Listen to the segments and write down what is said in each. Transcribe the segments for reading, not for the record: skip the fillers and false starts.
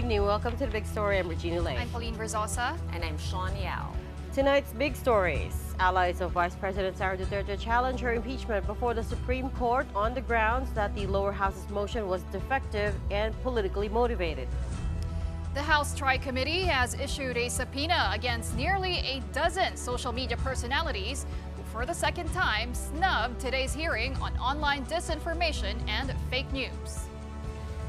evening. Welcome to the Big Story. I'm Regina Lay. I'm Pauline Verzosa. And I'm Shawn Yao. Tonight's Big Stories. Allies of Vice President Sara Duterte challenge her impeachment before the Supreme Court on the grounds that the lower house's motion was defective and politically motivated. The House Tri-Committee has issued a subpoena against nearly a dozen social media personalities who for the second time snubbed today's hearing on online disinformation and fake news.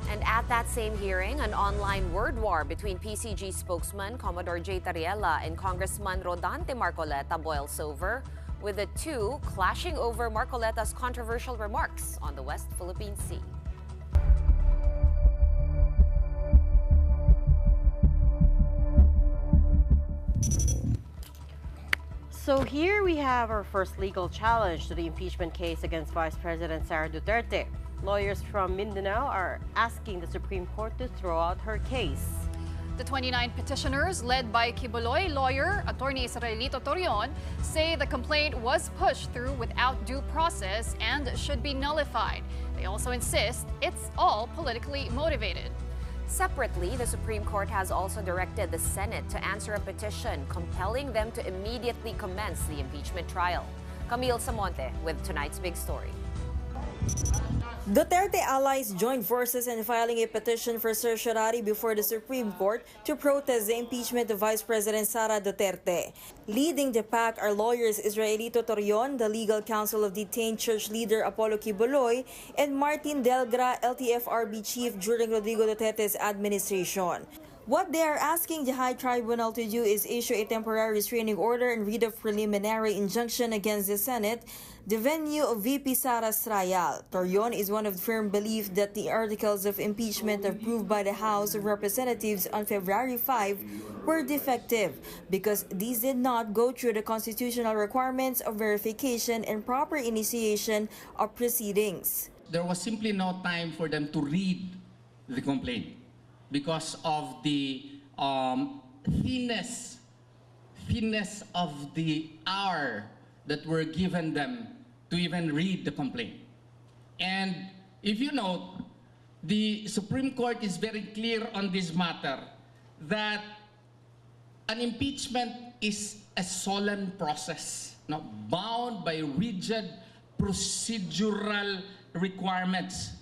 And at that same hearing, an online word war between PCG spokesman Commodore J. Tarriela and Congressman Rodante Marcoleta boils over, with the two clashing over Marcoleta's controversial remarks on the West Philippine Sea. So here we have our first legal challenge to the impeachment case against Vice President Sara Duterte. Lawyers from Mindanao are asking the Supreme Court to throw out her case. The 29 petitioners, led by Kibuloy lawyer Attorney Israelito Torion, say the complaint was pushed through without due process and should be nullified. They also insist it's all politically motivated. Separately, the Supreme Court has also directed the Senate to answer a petition compelling them to immediately commence the impeachment trial. Camille Samonte with tonight's Big Story. Duterte allies joined forces in filing a petition for certiorari before the Supreme Court to protest the impeachment of Vice President Sara Duterte. Leading the pack are lawyers Israelito Torion, the legal counsel of detained church leader Apollo Kibuloy, and Martin Delgra, LTFRB chief during Rodrigo Duterte's administration. What they are asking the High Tribunal to do is issue a temporary restraining order and read a preliminary injunction against the Senate, the venue of VP Sara's trial. Torion is one of the firm belief that the articles of impeachment approved by the House of Representatives on February 5 were defective because these did not go through the constitutional requirements of verification and proper initiation of proceedings. There was simply no time for them to read the complaint because of the thinness of the hour that were given them to even read the complaint. And if you note, the Supreme Court is very clear on this matter that an impeachment is a solemn process, not bound by rigid procedural requirements.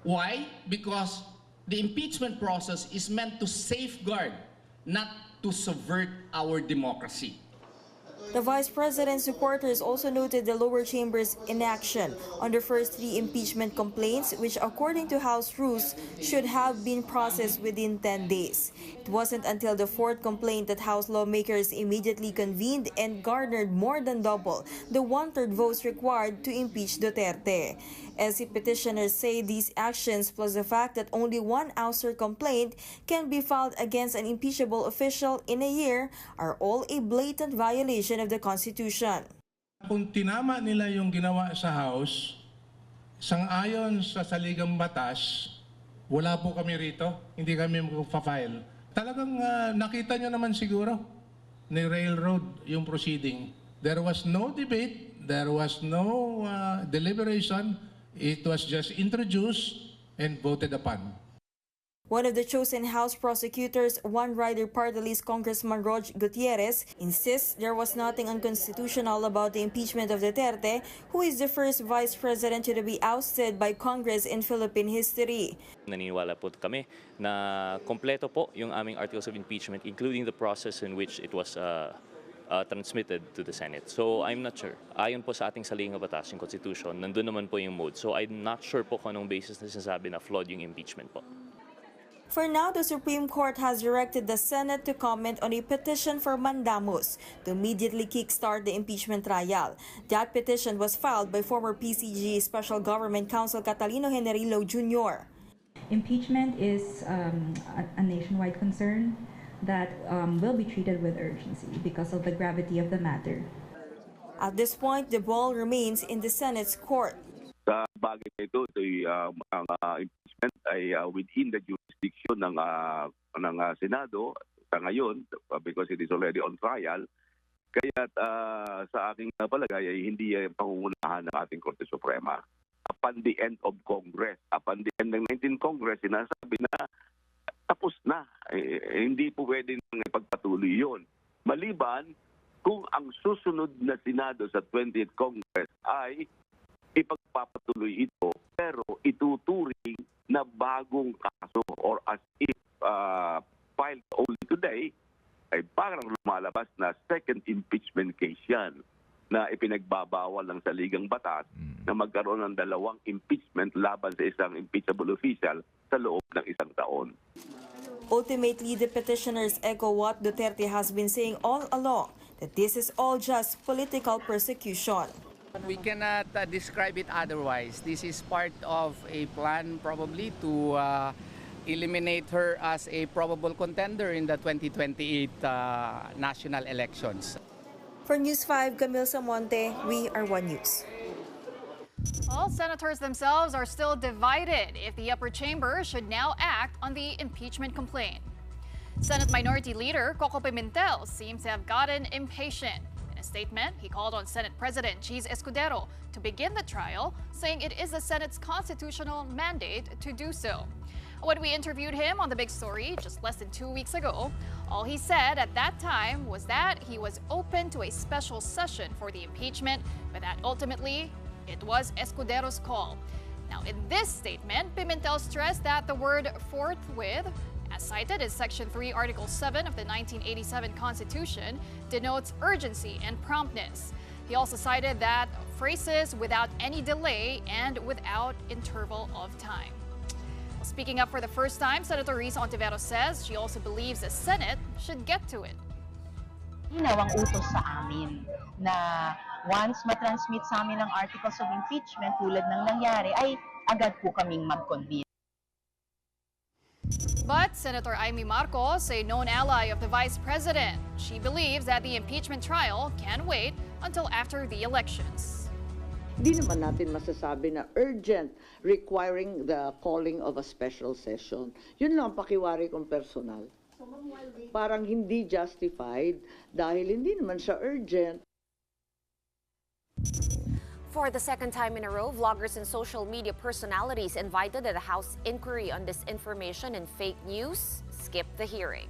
Why? Because the impeachment process is meant to safeguard, not to subvert our democracy. The Vice President's supporters also noted the lower chamber's inaction on the first three impeachment complaints, which according to House rules should have been processed within 10 days. It wasn't until the fourth complaint that House lawmakers immediately convened and garnered more than double the one-third votes required to impeach Duterte. SC petitioners say these actions, plus the fact that only one ouster complaint can be filed against an impeachable official in a year, are all a blatant violation of the Constitution. Kung tinama nila yung ginawa sa House, sang-ayon sa saligang batas, wala po kami rito, hindi kami magpa-file. Talagang nakita nyo naman siguro, ni railroad yung proceeding. There was no debate, there was no deliberation. It was just introduced and voted upon. One of the chosen House prosecutors, One Rider Party List Congressman Rog Gutierrez, insists there was nothing unconstitutional about the impeachment of Duterte, who is the first vice president to be ousted by Congress in Philippine history. Naniniwala po kami na kompleto po yung aming articles of impeachment, including the process in which it was transmitted to the Senate. So I'm not sure. Ayon po sa ating saligang batas, yung Constitution, nandun naman po yung mode. So I'm not sure po kung anong basis na sinasabi na flawed yung impeachment po. For now, the Supreme Court has directed the Senate to comment on a petition for mandamus to immediately kickstart the impeachment trial. That petition was filed by former PCG Special Government Counsel Catalino Generilo Jr. Impeachment is a nationwide concern that will be treated with urgency because of the gravity of the matter. At this point, the ball remains in the Senate's court. Sa bagay na ito, ang impeachment ay within the jurisdiction ng Senado sa ngayon because it is already on trial. Kaya sa aking palagay ay hindi pangungunahan ng ating Korte Suprema. Upon the end of Congress, upon the end ng 19th Congress, sinasabi na tapos na. Hindi po pwede nang ipagpatuloy yun. Maliban kung ang susunod na Senado sa 20th Congress ay ipagpapatuloy ito pero ituturing na bagong kaso or as if filed only today, ay parang lumalabas na second impeachment case yan na ipinagbabawal ng saligang batas na magkaroon ng dalawang impeachment laban sa isang impeachable official sa loob ng isang taon. Ultimately, the petitioners echo what Duterte has been saying all along, that this is all just political persecution. We cannot describe it otherwise. This is part of a plan probably to eliminate her as a probable contender in the 2028 national elections. For News 5, Camille Samonte, we are One News. Well, senators themselves are still divided if the upper chamber should now act on the impeachment complaint. Senate Minority Leader Coco Pimentel seems to have gotten impatient. In a statement, he called on Senate President Cheese Escudero to begin the trial, saying it is the Senate's constitutional mandate to do so. When we interviewed him on The Big Story just less than 2 weeks ago, all he said at that time was that he was open to a special session for the impeachment, but that ultimately it was Escudero's call. Now, in this statement, Pimentel stressed that the word forthwith, as cited in Section 3, Article 7 of the 1987 Constitution, denotes urgency and promptness. He also cited that phrases without any delay and without interval of time. Speaking up for the first time, Senator Risa Ontiveros says she also believes the Senate should get to it. Ginawang utos sa amin na once matransmit sa amin ang articles of impeachment tulad ng nangyari ay agad po kaming mag-convene. But Senator Amy Marcos, a known ally of the Vice President, she believes that the impeachment trial can wait until after the elections. Hindi naman natin masasabi na urgent requiring the calling of a special session. Yun lang pakiwari kong personal. Parang hindi justified dahil hindi naman siya urgent. For the second time in a row, vloggers and social media personalities invited to the House inquiry on disinformation and fake news skipped the hearing.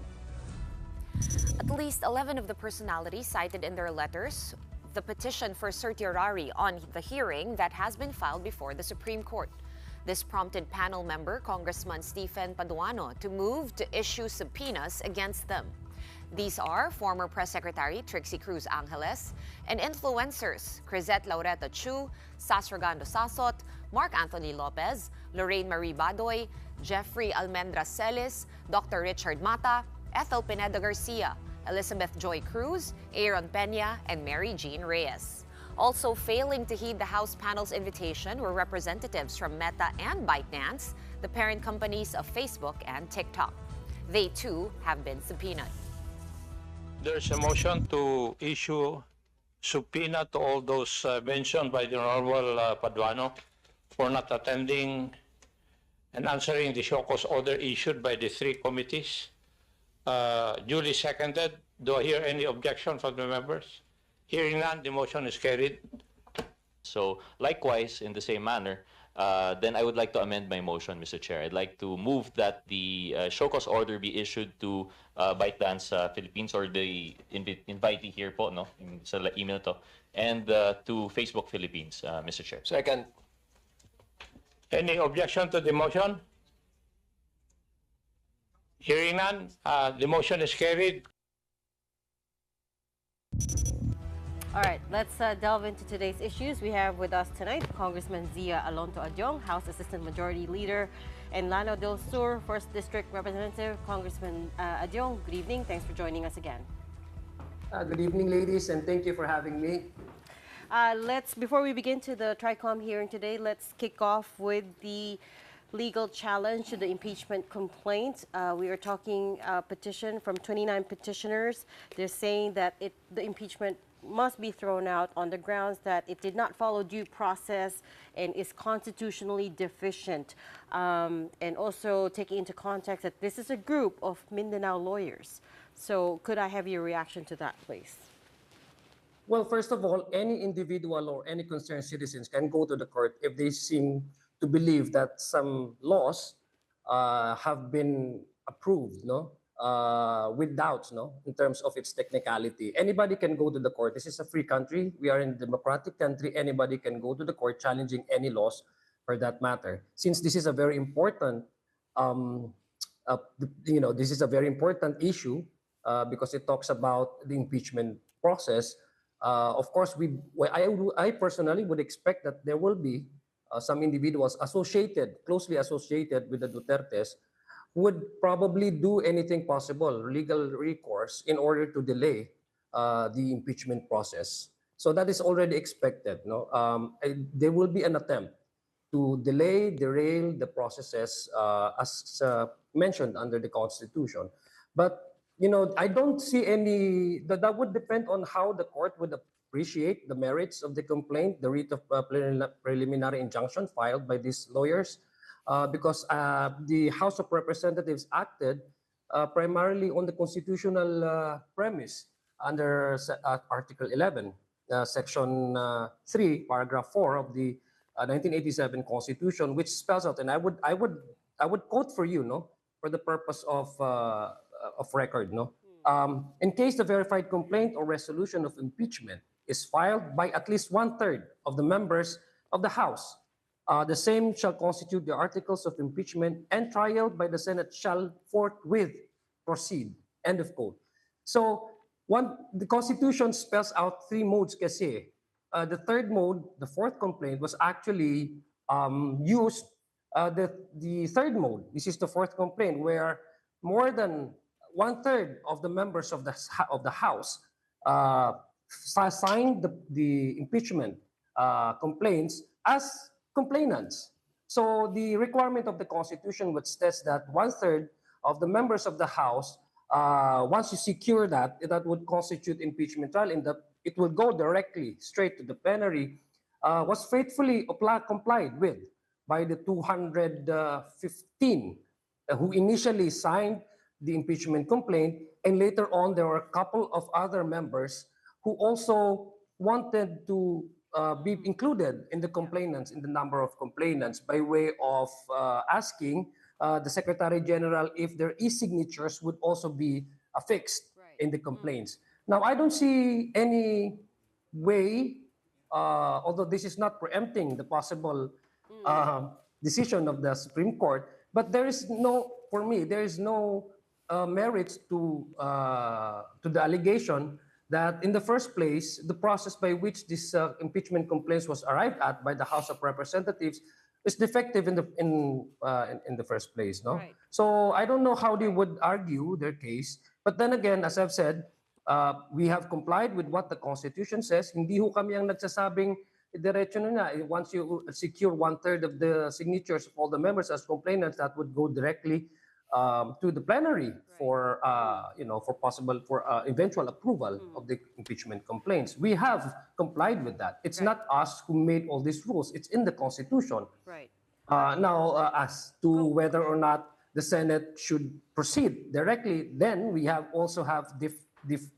At least 11 of the personalities cited in their letters the petition for certiorari on the hearing that has been filed before the Supreme Court. This prompted panel member Congressman Stephen Paduano to move to issue subpoenas against them. These are former Press Secretary Trixie Cruz Angeles and influencers Crisette Laureta Chu, Sasragando Sasot, Mark Anthony Lopez, Lorraine Marie Badoy, Jeffrey Almendra Celis, Dr. Richard Mata, Ethel Pineda Garcia, Elizabeth Joy Cruz, Aaron Peña, and Mary Jean Reyes. Also failing to heed the House panel's invitation were representatives from Meta and ByteDance, the parent companies of Facebook and TikTok. They too have been subpoenaed. There's a motion to issue subpoena to all those mentioned by the Honorable Paduano for not attending and answering the show cause order issued by the three committees. Duly seconded. Do I hear any objection from the members? Hearing none, the motion is carried. So likewise, in the same manner, then I would like to amend my motion, Mr. Chair. I'd like to move that the show cause order be issued to ByteDance Philippines or the invitee here po, no, sa email to, and to Facebook Philippines, Mr. Chair. Second. Any objection to the motion? Hearing none, the motion is carried. All right, let's delve into today's issues. We have with us tonight Congressman Zia Alonto Adyong, House Assistant Majority Leader, and Lanao del Sur, 1st District Representative. Congressman Adyong, good evening. Thanks for joining us again. Good evening, ladies, and thank you for having me. Before we begin to the Tricom hearing today, let's kick off with the legal challenge to the impeachment complaint. We are talking a petition from 29 petitioners. They're saying that the impeachment must be thrown out on the grounds that it did not follow due process and is constitutionally deficient. And also taking into context that this is a group of Mindanao lawyers. So could I have your reaction to that, please? Well, first of all, any individual or any concerned citizens can go to the court if they seem to believe that some laws have been approved, no, with doubts, no, in terms of its technicality. Anybody can go to the court. This is a free country. We are in a democratic country. Anybody can go to the court challenging any laws for that matter. Since this is a very important, this is a very important issue because it talks about the impeachment process. Of course, I personally would expect that there will be some individuals closely associated with the Dutertes, would probably do anything possible, legal recourse, in order to delay the impeachment process. So that is already expected. No, there will be an attempt to delay, derail the processes as mentioned under the Constitution. But I don't see any. That would depend on how the court would appreciate the merits of the complaint, the writ of preliminary injunction filed by these lawyers. Because the House of Representatives acted primarily on the constitutional premise under Article 11, Section 3, Paragraph 4 of the 1987 Constitution, which spells out, and I would quote for you, no, for the purpose of record, no. In case the verified complaint or resolution of impeachment is filed by at least 1/3 of the members of the House, the same shall constitute the articles of impeachment, and trial by the Senate shall forthwith proceed. End of quote. So the Constitution spells out 3 modes kasi. The third mode, the fourth complaint, was actually used, the third mode, this is the fourth complaint, where more than 1/3 of the members of the House signed the impeachment complaints as complainants. So the requirement of the Constitution, which states that 1/3 of the members of the House, once you secure that would constitute impeachment trial, and that it will go directly straight to the plenary, was faithfully complied with by the 215 who initially signed the impeachment complaint, and later on there were a couple of other members who also wanted to be included in the complainants, in the number of complainants, by way of asking the Secretary General if their e-signatures would also be affixed in the complaints. Now, I don't see any way, although this is not preempting the possible decision of the Supreme Court, but there is no, for me, there is no merits to the allegation that in the first place, the process by which this impeachment complaints was arrived at by the House of Representatives is defective in the first place, no? Right. So I don't know how they would argue their case, but then again, as I've said, we have complied with what the Constitution says. Hindi ho kami ang nagsasabing diretso na. Once you secure 1/3 of the signatures of all the members as complainants, that would go directly to the plenary for eventual approval of the impeachment complaints. We have complied with that. It's not us who made all these rules. It's in the Constitution. Right. Now, as to whether or not the Senate should proceed directly, then we also have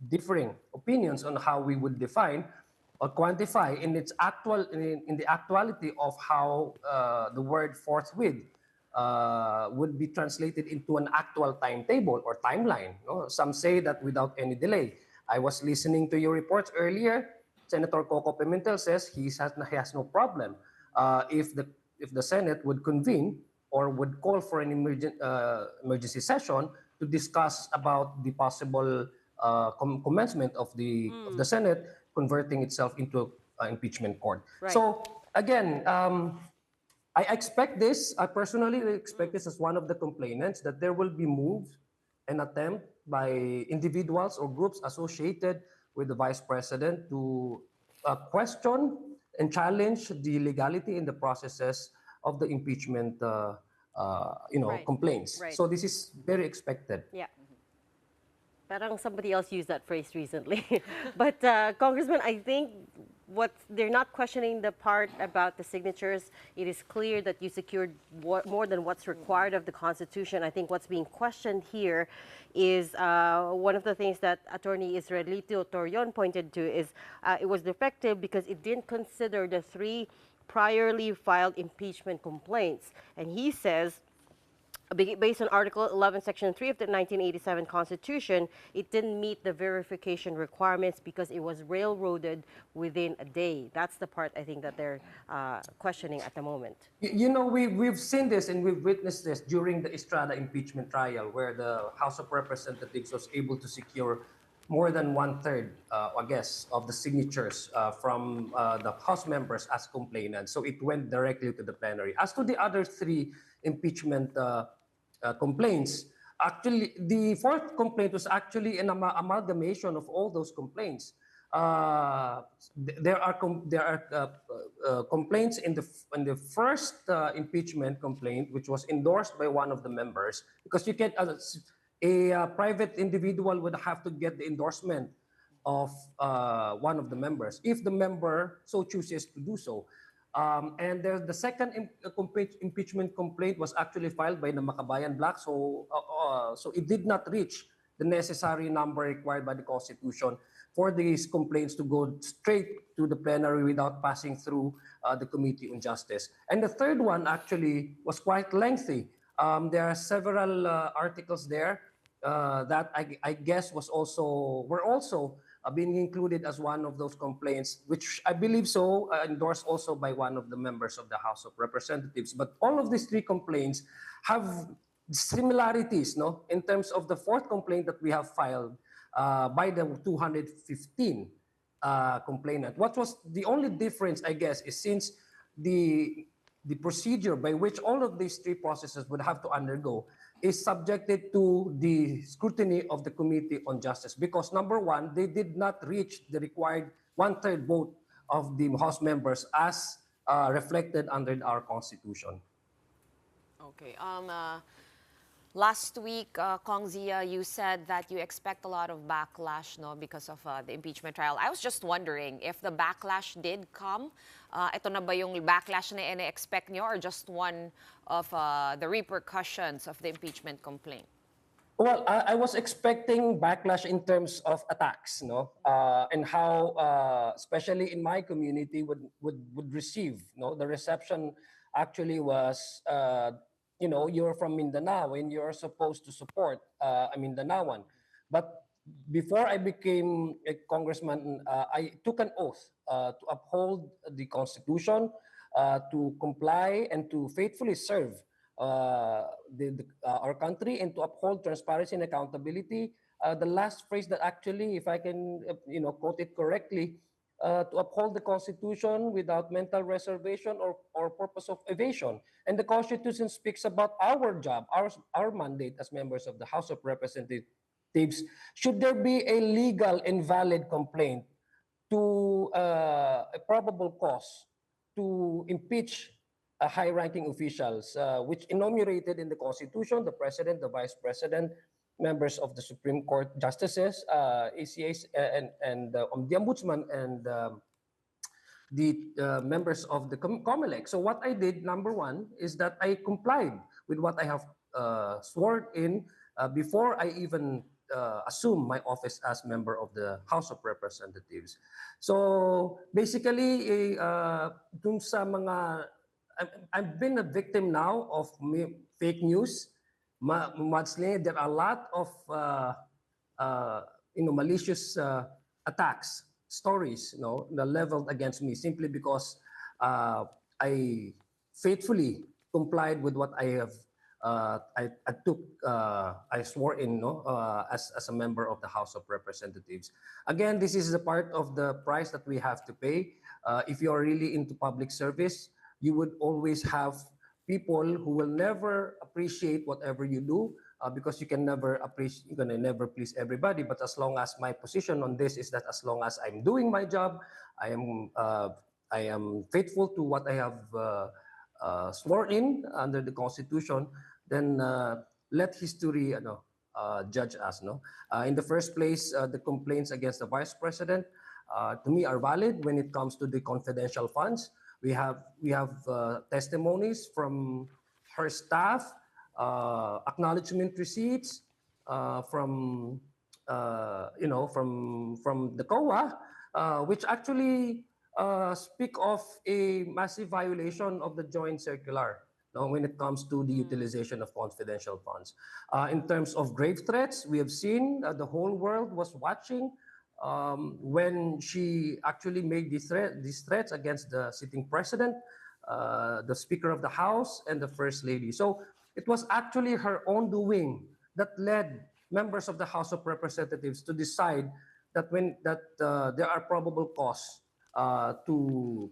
differing opinions on how we would define or quantify in the actuality of how the word forthwith would be translated into an actual timetable or timeline. No? Some say that without any delay. I was listening to your reports earlier. Senator Coco Pimentel says he has no problem if the Senate would convene or would call for an emergency session to discuss about the possible commencement of the Senate converting itself into impeachment court. Right. So again, I expect this. I personally expect this as one of the complainants, that there will be moves and attempt by individuals or groups associated with the Vice President to question and challenge the legality in the processes of the impeachment, complaints. Right. So this is very expected. Yeah. Parang somebody else used that phrase recently. But Congressman, I think they're not questioning the part about the signatures. It is clear that you secured more than what's required of the Constitution. I think what's being questioned here is one of the things that Attorney Israelito Torion pointed to is it was defective because it didn't consider the 3 priorly filed impeachment complaints. And he says based on Article 11, Section 3 of the 1987 Constitution, it didn't meet the verification requirements because it was railroaded within a day. That's the part I think that they're questioning at the moment. You know, we've seen this and we've witnessed this during the Estrada impeachment trial, where the House of Representatives was able to secure more than one-third, I guess, of the signatures from the House members as complainants. So it went directly to the plenary. As to the other three impeachment complaints, actually, the fourth complaint was actually an amalgamation of all those complaints. There are complaints in the first impeachment complaint, which was endorsed by one of the members, because you can a private individual would have to get the endorsement of one of the members if the member so chooses to do so. And the second impeachment complaint was actually filed by the Makabayan Black, so it did not reach the necessary number required by the Constitution for these complaints to go straight to the plenary without passing through the Committee on Justice. And the third one actually was quite lengthy. There are several articles there that I guess were also being included as one of those complaints, which I believe so endorsed also by one of the members of the House of Representatives. But all of these three complaints have similarities, no, in terms of the fourth complaint that we have filed by the 215 complainant. What was the only difference, I guess, is since the procedure by which all of these three processes would have to undergo is subjected to the scrutiny of the Committee on Justice, because number one, they did not reach the required one-third vote of the House members as reflected under our Constitution. Okay. Last week, Kong Zia, you said that you expect a lot of backlash, no, because of the impeachment trial. I was just wondering if the backlash did come. Ito na ba yung backlash na ina-expect nyo, or just one of the repercussions of the impeachment complaint? Well, I was expecting backlash in terms of attacks, no, and how, especially in my community, would receive. No, the reception actually was, you know, you're from Mindanao and you're supposed to support a Mindanaoan. But before I became a congressman, I took an oath to uphold the Constitution, to comply and to faithfully serve our country, and to uphold transparency and accountability. The last phrase that actually, if I can, you know, quote it correctly, to uphold the Constitution without mental reservation or purpose of evasion. And the Constitution speaks about our job, our mandate as members of the House of Representatives. Should there be a legal and valid complaint to a probable cause to impeach high-ranking officials, which enumerated in the Constitution, the President, the Vice President, members of the Supreme Court justices, ACAs, and the Ombudsman, and the members of the COMELEC. So what I did, number one, is that I complied with what I have sworn in before I even assume my office as member of the House of Representatives. So basically, dun sa mga, I've been a victim now of fake news, mudslinging. There are a lot of malicious attacks, stories, leveled against me simply because I faithfully complied with what I have. I swore in, as a member of the House of Representatives. Again, this is a part of the price that we have to pay. If you are really into public service, you would always have people who will never appreciate whatever you do, because you can never please everybody. But as long as my position on this is that as long as I'm doing my job, I am faithful to what I have sworn in under the Constitution, then let history judge us. In the first place, the complaints against the Vice President, to me, are valid when it comes to the confidential funds. We have testimonies from her staff, acknowledgement receipts from the COA, which actually speak of a massive violation of the joint circular. no, when it comes to the utilization of confidential funds. In terms of grave threats, we have seen the whole world was watching when she actually made these threats against the sitting president, the Speaker of the House, and the First Lady. So it was actually her own doing that led members of the House of Representatives to decide that there are probable cause to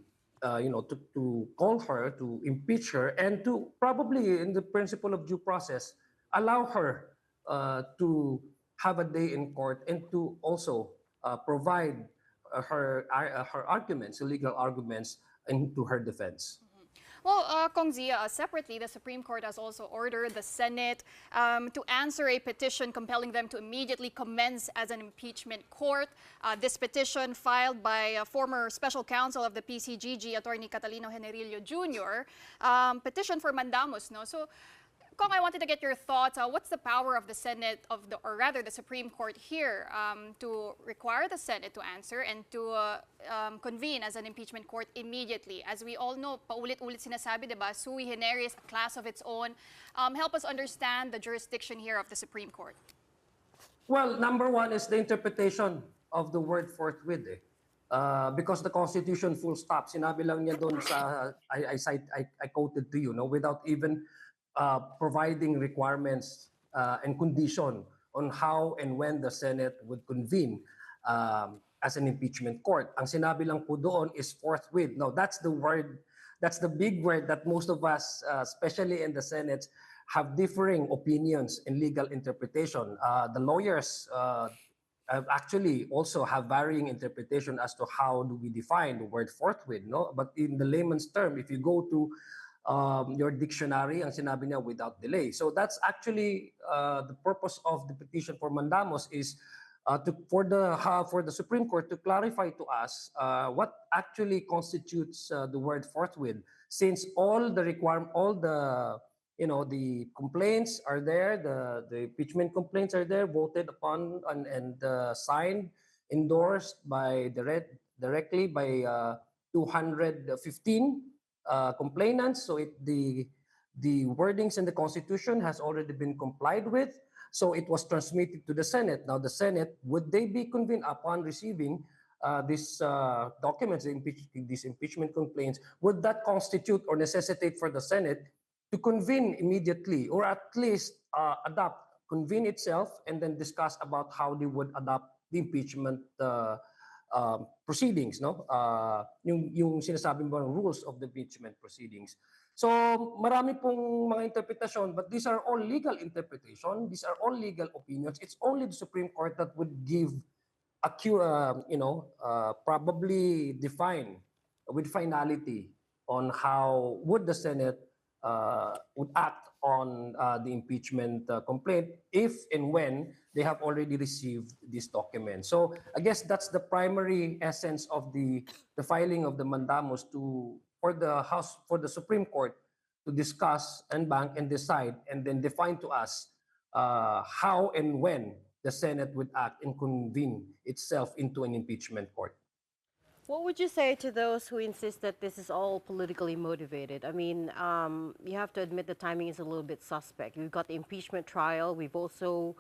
call her, to impeach her, and to probably, in the principle of due process, allow her to have a day in court and to also provide her arguments, legal arguments, into her defense. Well, Kong Zia, separately, the Supreme Court has also ordered the Senate to answer a petition compelling them to immediately commence as an impeachment court. This petition, filed by former special counsel of the PCGG, Attorney Catalino Generillo Jr., petition for mandamus, no? So, Kong, I wanted to get your thoughts. What's the power of the Senate, or rather the Supreme Court here, to require the Senate to answer and to convene as an impeachment court immediately? As we all know, paulit-ulit sinasabi, diba, sui generis, a class of its own. Help us understand the jurisdiction here of the Supreme Court. Well, number one is the interpretation of the word forthwith. Because the Constitution, full stop, sinabi lang niya doon sa, I quoted to you, no, without even providing requirements and condition on how and when the Senate would convene as an impeachment court. Ang sinabi lang po doon is forthwith. Now, that's the word, that's the big word that most of us, especially in the Senate, have differing opinions in legal interpretation. The lawyers actually also have varying interpretation as to how do we define the word forthwith, no? But in the layman's term, if you go to your dictionary, ang sinabi niya without delay. So that's actually the purpose of the petition for mandamus is for the Supreme Court to clarify to us what actually constitutes the word forthwith, since all the the complaints are there, the impeachment complaints are there, voted upon and signed, endorsed by directly by 215 complainants. So the wordings in the Constitution has already been complied with. So it was transmitted to the Senate. Now the Senate, would they be convened upon receiving these documents, these impeachment complaints? Would that constitute or necessitate for the Senate to convene immediately, or at least convene itself and then discuss about how they would adopt the impeachment proceedings, no? Yung sinasabi mo rules of the impeachment proceedings. So marami pong mga interpretation, but these are all legal interpretation. These are all legal opinions. It's only the Supreme Court that would give probably define with finality on how would the Senate would act on the impeachment complaint if and when they have already received this document. So I guess that's the primary essence of the filing of the mandamus for the Supreme Court to discuss and bank and decide and then define to us how and when the Senate would act and convene itself into an impeachment court. What would you say to those who insist that this is all politically motivated? I mean, you have to admit the timing is a little bit suspect. We've got the impeachment trial. We've also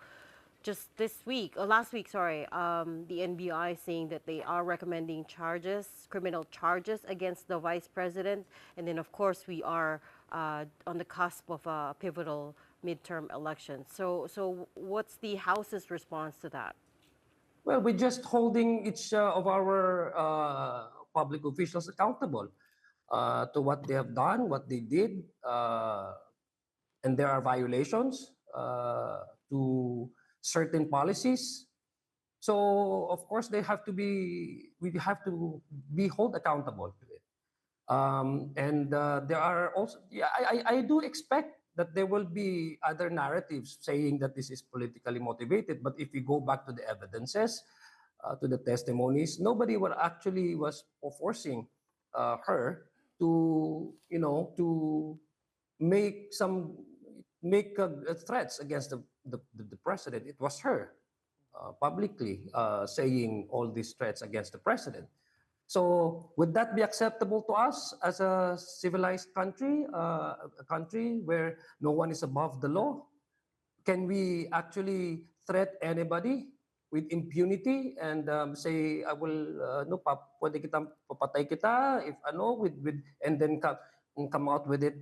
just last week, the NBI saying that they are recommending criminal charges against the vice president. And then, of course, we are on the cusp of a pivotal midterm election. So what's the House's response to that? Well, we're just holding each of our public officials accountable to what they have done, what they did, and there are violations to certain policies. So, of course, we have to be held accountable to it. And there are also, I do expect that there will be other narratives saying that this is politically motivated. But if you go back to the evidences, to the testimonies, nobody was forcing her to, to make threats against the president. It was her publicly saying all these threats against the president. So would that be acceptable to us as a civilized country, a country where no one is above the law? Can we actually threat anybody with impunity and say, I will, no, pwede kitang papatay kita, if ano, and then come out with it,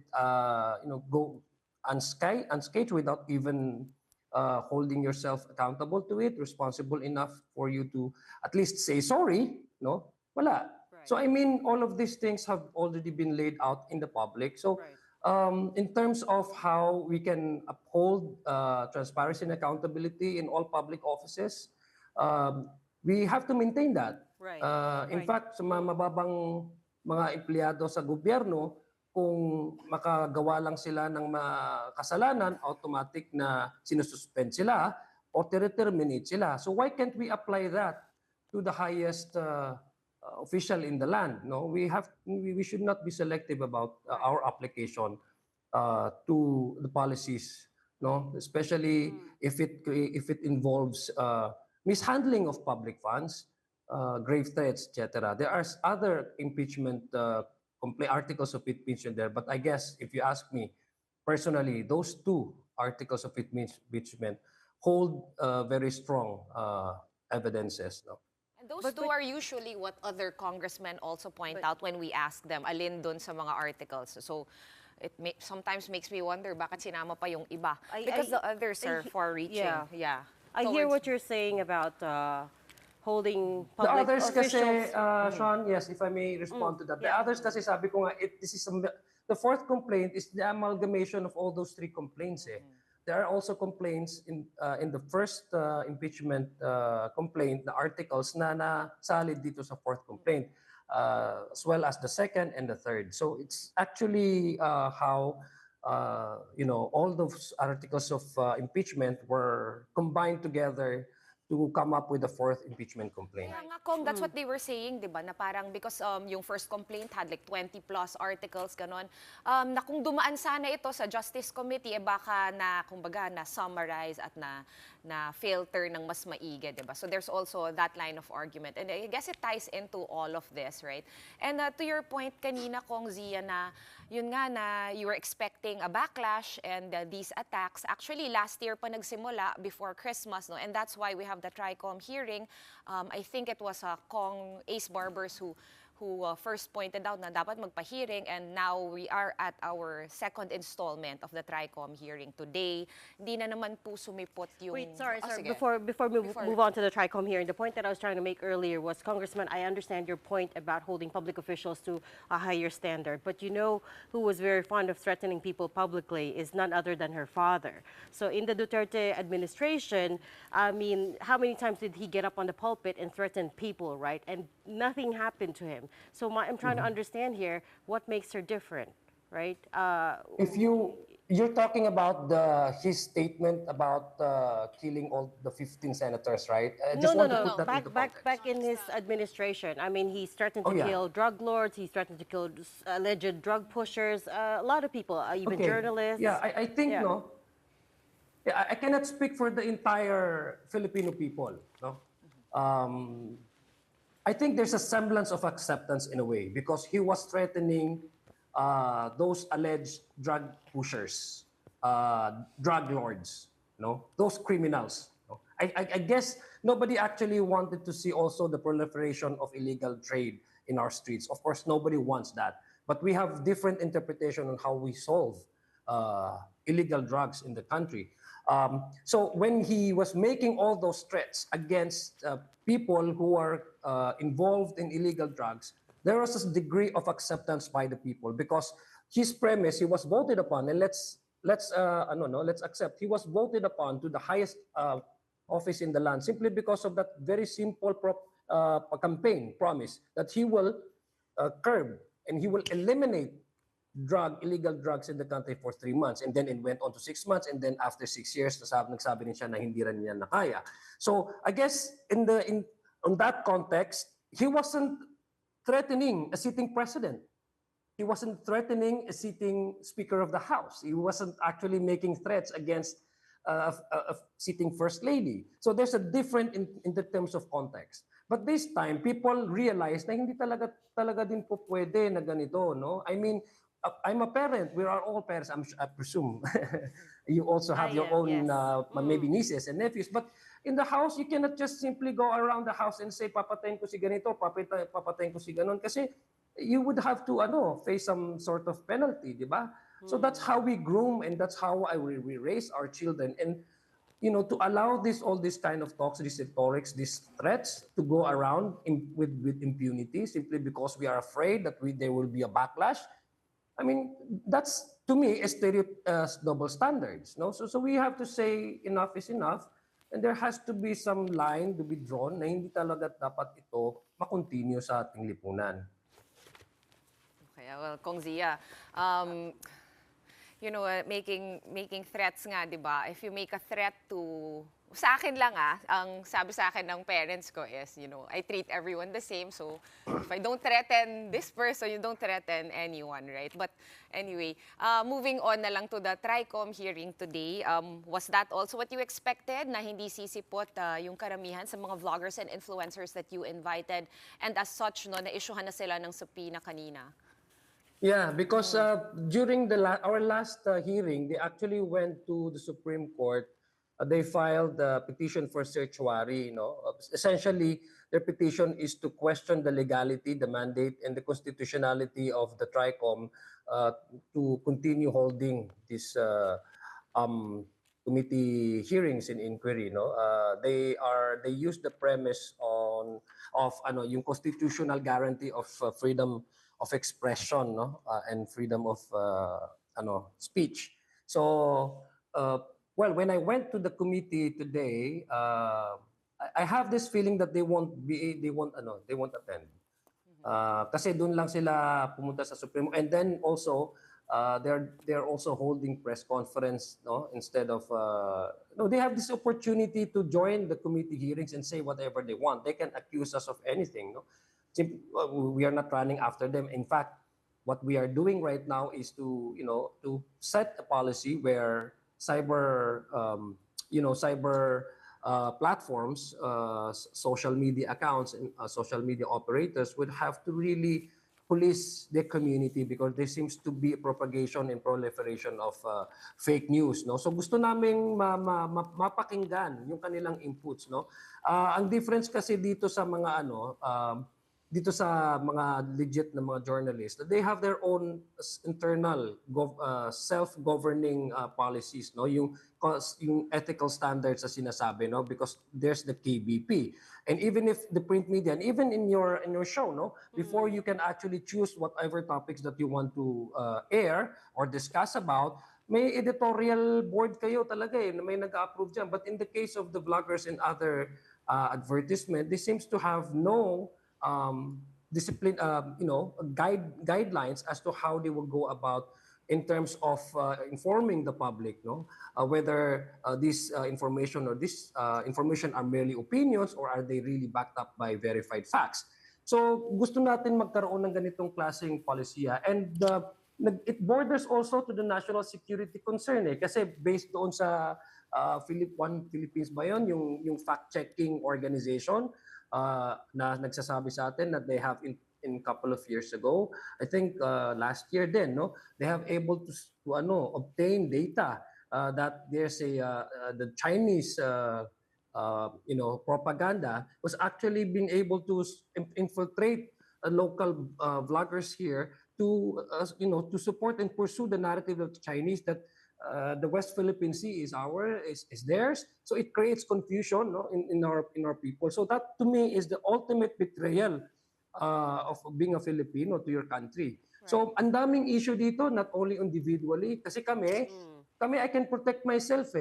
go unscathed without even holding yourself accountable to it, responsible enough for you to at least say sorry, no? Wala. Right. So I mean, all of these things have already been laid out in the public. So in terms of how we can uphold transparency and accountability in all public offices, we have to maintain that. Right. In fact, sa mga mababang mga empleyado sa gobyerno, kung makagawa lang sila ng kasalanan, automatic na sinususpend sila or terminate sila. So why can't we apply that to the highest official in the land? No, we should not be selective about our application to the policies. No, especially if it involves mishandling of public funds, grave threats, etc. There are other impeachment articles of impeachment there, but I guess if you ask me personally, those two articles of impeachment hold very strong evidences. No? And those two are usually what other congressmen also point out when we ask them, alin dun sa mga articles. So it sometimes makes me wonder, bakit sinama pa yung iba? Because the others are far-reaching. Yeah. I hear what you're saying about holding the public others officials. kasi, Shawn, yes, if I may respond to that. The others kasi sabi ko nga, the fourth complaint is the amalgamation of all those three complaints. There are also complaints in the first impeachment complaint, the articles na nasalid dito sa fourth complaint, as well as the second and the third. So it's actually how all those articles of impeachment were combined together to come up with the fourth impeachment complaint. Kaya nga, Kong, that's what they were saying, di ba? Na parang because yung first complaint had like 20 plus articles, ganon. Na kung dumaan sana ito sa Justice Committee, baka na, kumbaga, na-summarize at na filter ng mas maigi, di ba? So there's also that line of argument. And I guess it ties into all of this, right? And to your point kanina, Kong Zia, na yun nga na you were expecting a backlash and these attacks. Actually, last year pa nagsimula before Christmas, no? And that's why we have the Tricom hearing. I think it was Kong Ace Barbers who first pointed out na dapat magpa-hearing, and now we are at our second installment of the Tricom hearing today. Hindi na naman po sumipot yung... Wait, sorry. Sige. Before we move on to the Tricom hearing, the point that I was trying to make earlier was, Congressman, I understand your point about holding public officials to a higher standard, but you know who was very fond of threatening people publicly is none other than her father. So in the Duterte administration, I mean, how many times did he get up on the pulpit and threaten people, right? And nothing happened to him. So I'm trying to understand here what makes her different, right? If you're talking about his statement about killing all the 15 senators, right? No. Back in his administration. I mean, he's threatened to kill drug lords. He's threatened to kill alleged drug pushers. A lot of people, even journalists. Yeah, I think no. Yeah, I cannot speak for the entire Filipino people. No. I think there's a semblance of acceptance in a way because he was threatening those alleged drug pushers, drug lords, those criminals. I guess nobody actually wanted to see also the proliferation of illegal trade in our streets. Of course, nobody wants that. But we have different interpretation on how we solve illegal drugs in the country. So when he was making all those threats against people who are involved in illegal drugs, there was a degree of acceptance by the people because his premise, he was voted upon, and let's accept, he was voted upon to the highest office in the land simply because of that very simple campaign promise that he will curb and he will eliminate illegal drugs in the country for 3 months, and then it went on to 6 months, and then after 6 years, nagsabi rin siya na hindi rin niya nakaya. So I guess on that context, he wasn't threatening a sitting president. He wasn't threatening a sitting Speaker of the House. He wasn't actually making threats against a sitting First Lady. So there's a difference in the terms of context. But this time, people realize na hindi talaga din po pwede na ganito, no? I mean, I'm a parent. We are all parents, I presume. You also have your own, maybe nieces and nephews. But in the house, you cannot just simply go around the house and say, papatayin ko si ganito, papatayin ko si ganon. Kasi you would have to face some sort of penalty, di ba? So that's how we groom and that's how we raise our children. And to allow all these kind of talks, these rhetorics, these threats to go around with impunity simply because we are afraid that there will be a backlash. I mean, that's to me double standards. No, so we have to say enough is enough, and there has to be some line to be drawn na hindi talaga dapat ito makontinue sa ating lipunan. Okay, well, Kong Zia, making threats nga, di ba? If you make a threat to... Sa akin lang ang sabi sa akin ng parents ko is, I treat everyone the same. So, if I don't threaten this person, you don't threaten anyone, right? But anyway, moving on na lang to the Tricom hearing today. Was that also what you expected? Na hindi sisipot yung karamihan sa mga vloggers and influencers that you invited? And as such, na-issuehan na sila ng subpoena kanina? Yeah, because during our last hearing, they actually went to the Supreme Court. They filed a petition for certiorari. Essentially, their petition is to question the legality, the mandate, and the constitutionality of the Tricom to continue holding these committee hearings and inquiry. They use the premise of yung constitutional guarantee of freedom of expression, and freedom of speech. So, well, when I went to the committee today, I have this feeling that they won't attend. Kasi doon lang sila pumunta sa Supremo, and then also they're also holding press conference, instead of they have this opportunity to join the committee hearings and say whatever they want. They can accuse us of anything, we are not running after them. In fact, what we are doing right now is to set a policy where cyber platforms, social media accounts, and social media operators would have to really police their community because there seems to be a propagation and proliferation of fake news. So gusto naming mapakinggan yung kanilang inputs. Ang difference kasi dito sa mga dito sa mga legit na mga journalists, they have their own internal self-governing policies, yung ethical standards na sinasabi, because there's the KBP. And even if the print media, and even in your show, before you can actually choose whatever topics that you want to air or discuss about, may editorial board kayo talaga na may nag-approve dyan. But in the case of the bloggers and other advertisement, they seems to have no discipline, guidelines as to how they will go about in terms of informing the public, whether this information or this information are merely opinions or are they really backed up by verified facts. So gusto natin magkaroon ng ganitong klaseng polisiya, and it borders also to the national security concern kasi based doon sa Philippines ba yun, yung fact-checking organization na nagsasabi sa atin that they have in a couple of years ago, I think last year din, they have able to obtain data that there's the Chinese propaganda was actually being able to infiltrate local vloggers here to support and pursue the narrative of the Chinese that the West Philippine Sea is theirs. So it creates confusion in our people. So that to me is the ultimate betrayal of being a Filipino to your country. Right. So ang daming issue dito, not only individually, kasi kami I can protect myself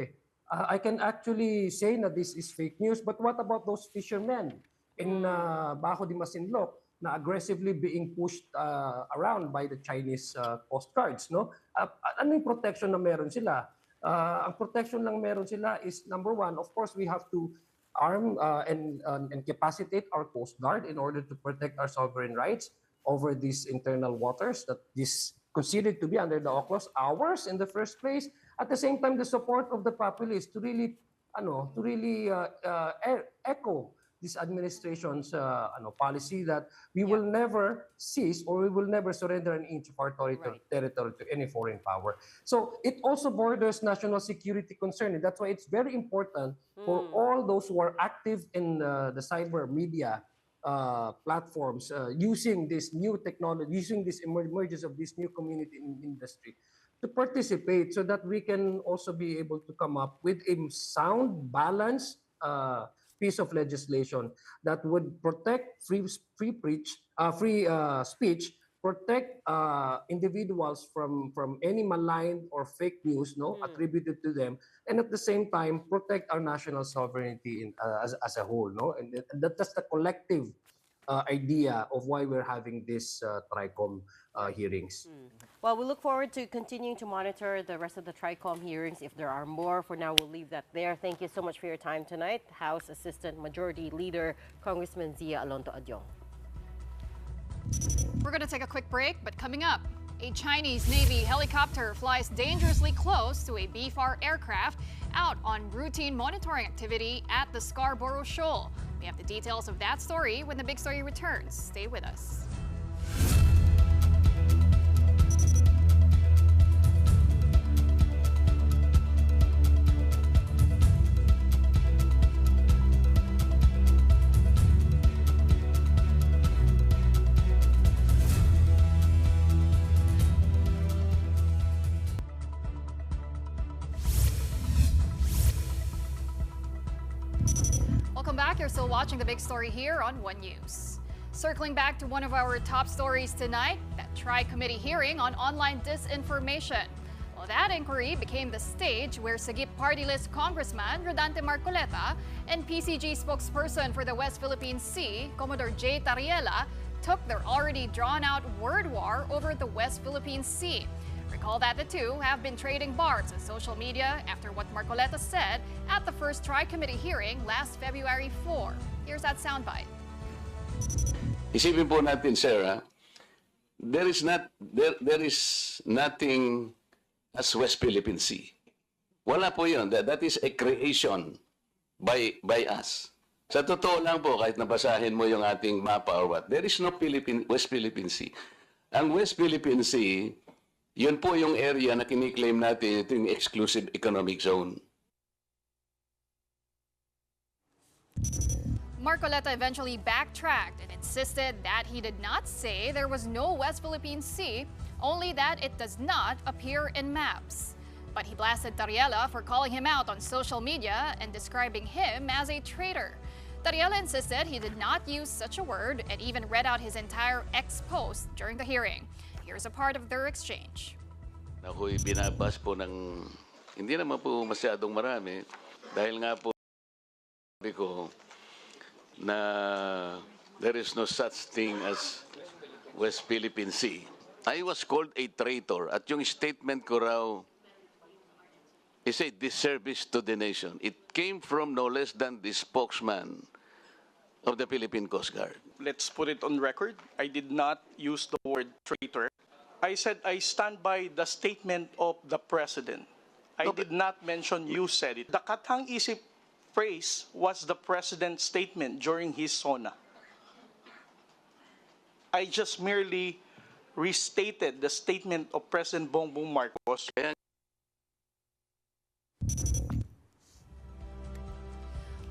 I can actually say na this is fake news, but what about those fishermen in Bajo de Masinloc na aggressively being pushed around by the Chinese coast guards, ano yung protection na meron sila? Ang protection lang meron sila is, number one, of course, we have to arm and capacitate our coast guard in order to protect our sovereign rights over these internal waters that is considered to be under the AUKUS, ours in the first place. At the same time, the support of the populace to really echo this administration's policy that we will never cease or we will never surrender an inch of our territory to any foreign power. So it also borders national security concern. And that's why it's very important for all those who are active in the cyber media platforms using this new technology, using this emergence of this new community in industry to participate so that we can also be able to come up with a sound, balanced piece of legislation that would protect free speech, protect individuals from any malign or fake news attributed to them, and at the same time protect our national sovereignty as a whole. And that's the collective idea of why we're having this Tricom hearings. Well, we look forward to continuing to monitor the rest of the Tricom hearings if there are more. For now, we'll leave that there. Thank you so much for your time tonight. House Assistant Majority Leader, Congressman Zia Alonto Adyong. We're going to take a quick break, but coming up, a Chinese Navy helicopter flies dangerously close to a BFAR aircraft out on routine monitoring activity at the Scarborough Shoal. We have the details of that story when the Big Story returns. Stay with us. Welcome back. You're still watching the Big Story here on One News. Circling back to one of our top stories tonight, that Tri-Committee hearing on online disinformation. Well, that inquiry became the stage where Sagip Party List Congressman Rodante Marcoleta and PCG spokesperson for the West Philippine Sea, Commodore J. Tarriela, took their already drawn-out word war over the West Philippine Sea. Recall that the two have been trading barbs on social media after what Marcoleta said at the first Tri-Committee hearing last February 4. Here's that soundbite. Isipin po natin, Sarah, there is nothing as West Philippine Sea. Wala po yun. That is a creation by us. Sa totoo lang po, kahit nabasahin mo yung ating mapa or what, there is no West Philippine Sea. Ang West Philippine Sea, yun po yung area na kiniklaim natin, ito yung exclusive economic zone. Marcoleta eventually backtracked and insisted that he did not say there was no West Philippine Sea, only that it does not appear in maps. But he blasted Tarriela for calling him out on social media and describing him as a traitor. Tarriela insisted he did not use such a word and even read out his entire X post during the hearing. Here's a part of their exchange. Ako'y binabas po ng, hindi naman po masyadong marami, dahil nga po sabi ko na there is no such thing as West Philippine Sea. I was called a traitor at yung statement ko raw is a disservice to the nation. It came from no less than the spokesman of the Philippine Coast Guard. Let's put it on record. I did not use the word traitor. I said I stand by the statement of the President. I did not mention you said it. The katang-isip phrase was the President's statement during his SONA. I just merely restated the statement of President Bongbong Marcos.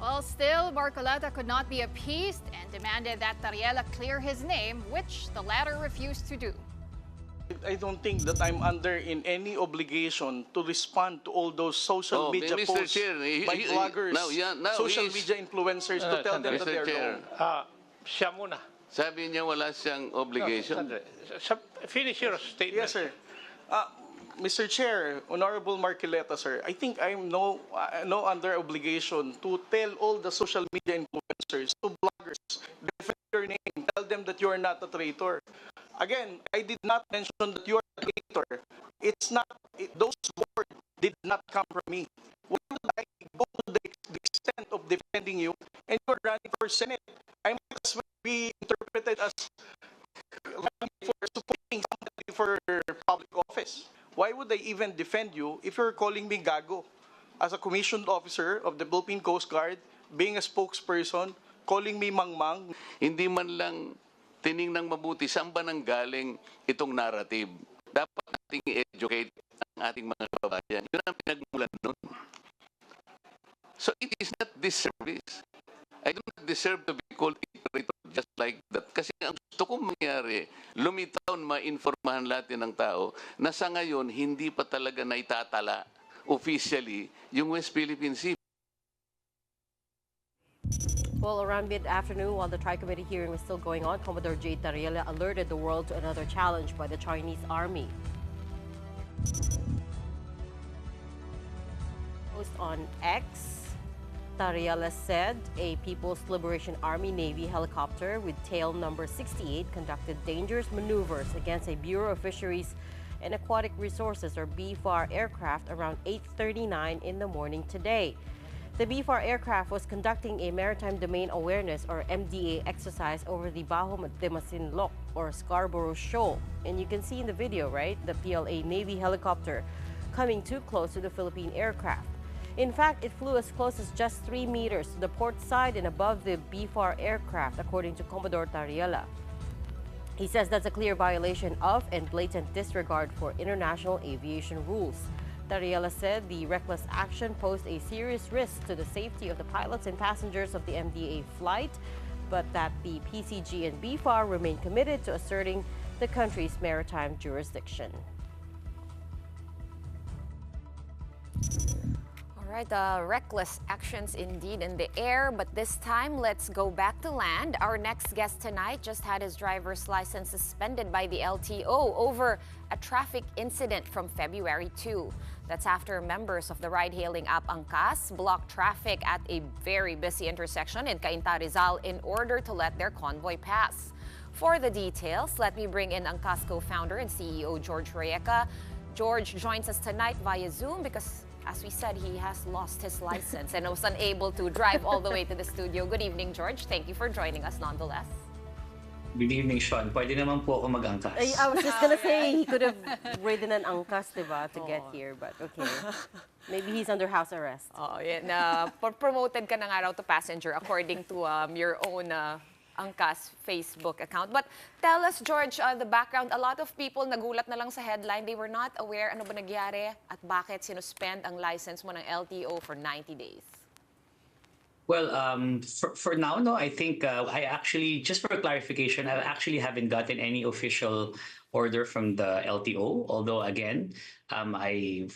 Well, still, Marcoleta could not be appeased and demanded that Tarriela clear his name, which the latter refused to do. I don't think that I'm under in any obligation to respond to all those social media Mr. posts Chair, by bloggers, social media influencers to tell them that they're wrong. Siya muna. Sabi niya wala siyang obligation. Finish your statement. Yes, sir. Mr. Chair, Honorable Marcoleta, sir, I think I'm no under obligation to tell all the social media influencers, to bloggers, defend your name, tell them that you are not a traitor. Again, I did not mention that you are a traitor. It's not, those words did not come from me. Why would I go to the extent of defending you and you're running for Senate? I might as well be interpreted as running for supporting somebody for public office. Why would I even defend you if you're calling me gago? As a commissioned officer of the Philippine Coast Guard, being a spokesperson, calling me mangmang. Hindi man lang tiningnang mabuti saan ba nanggaling itong narrative. Dapat nating i-educate ang ating mga kababayan. Yun ang pinagmulan nun. So it is not disservice. I do not deserve to be called traitor just like that. Kasi ang gusto kong mangyari, lumitaw, ma-informahan natin ng tao na sa ngayon, hindi pa talaga naitatala officially yung West Philippine Sea. Well, around mid-afternoon, while the Tri-Committee hearing was still going on, Commodore J. Tarriela alerted the world to another challenge by the Chinese Army. Post on X, Tarriela said a People's Liberation Army Navy helicopter with tail number 68 conducted dangerous maneuvers against a Bureau of Fisheries and Aquatic Resources, or BFAR, aircraft around 8:39 in the morning today. The BFAR aircraft was conducting a Maritime Domain Awareness, or MDA, exercise over the Bajo de Masinloc, or Scarborough Shoal. And you can see in the video, right, the PLA Navy helicopter coming too close to the Philippine aircraft. In fact, it flew as close as just 3 meters to the port side and above the BFAR aircraft, according to Commodore Tarriela. He says that's a clear violation of and blatant disregard for international aviation rules. Tarriela said the reckless action posed a serious risk to the safety of the pilots and passengers of the MDA flight, but that the PCG and BFAR remain committed to asserting the country's maritime jurisdiction. All right, reckless actions indeed in the air, but this time let's go back to land. Our next guest tonight just had his driver's license suspended by the LTO over a traffic incident from February 2. That's after members of the ride-hailing app Angkas blocked traffic at a very busy intersection in Cainta, Rizal in order to let their convoy pass. For the details, let me bring in Angkas co-founder and CEO George Reyeca. George joins us tonight via Zoom because, as we said, he has lost his license and was unable to drive all the way to the studio. Good evening, George. Thank you for joining us nonetheless. Good evening, Shawn. Pwede naman po ako mag-angkas. I was just gonna say he could have ridden an angkas, diba, to get here, but okay. Maybe he's under house arrest. Oh, yeah. Promoted ka na nga raw to passenger according to your own Angkas Facebook account. But tell us, George, the background. A lot of people nagulat na lang sa headline. They were not aware ano ba nangyari at bakit sinuspend ang license mo ng LTO for 90 days. Well, for now, no, I think I actually, just for clarification, I actually haven't gotten any official order from the LTO. Although, again, I